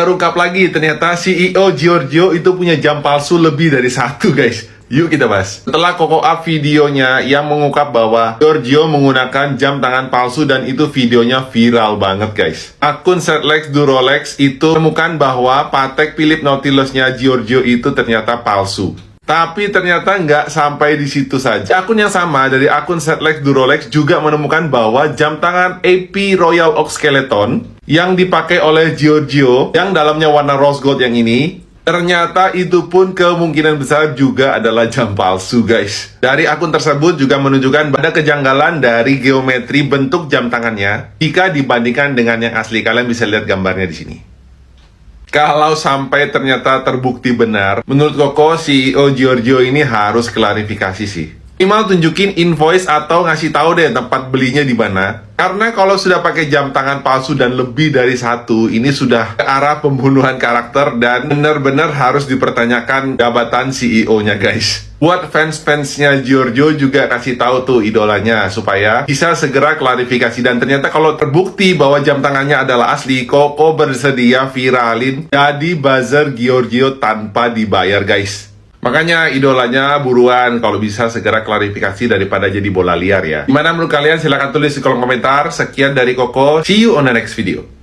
terungkap lagi, ternyata CEO Giorgio itu punya jam palsu lebih dari satu, guys. Yuk kita bahas. Setelah Koko up videonya yang mengungkap bahwa Giorgio menggunakan jam tangan palsu dan itu videonya viral banget, guys. Akun Setlex Durolex itu menemukan bahwa Patek Philippe Nautilusnya Giorgio itu ternyata palsu. Tapi ternyata nggak sampai di situ saja. Akun yang sama dari akun Setlex Durolex juga menemukan bahwa jam tangan AP Royal Oak Skeleton yang dipakai oleh Giorgio, yang dalamnya warna rose gold yang ini, ternyata itu pun kemungkinan besar juga adalah jam palsu, guys. Dari akun tersebut juga menunjukkan ada kejanggalan dari geometri bentuk jam tangannya jika dibandingkan dengan yang asli. Kalian bisa lihat gambarnya di sini. Kalau sampai ternyata terbukti benar, menurut Koko, CEO Giorgio ini harus klarifikasi sih. Minimal tunjukin invoice atau ngasih tahu deh tempat belinya di mana. Karena kalau sudah pakai jam tangan palsu dan lebih dari satu, ini sudah ke arah pembunuhan karakter dan benar-benar harus dipertanyakan jabatan CEO-nya, guys. Buat fans-fansnya Giorgio juga kasih tahu tuh idolanya supaya bisa segera klarifikasi. Dan ternyata kalau terbukti bahwa jam tangannya adalah asli, Koko bersedia viralin jadi buzzer Giorgio tanpa dibayar, guys. Makanya idolanya buruan kalau bisa segera klarifikasi daripada jadi bola liar ya. Gimana menurut kalian? Silahkan tulis di kolom komentar. Sekian dari Koko. See you on the next video.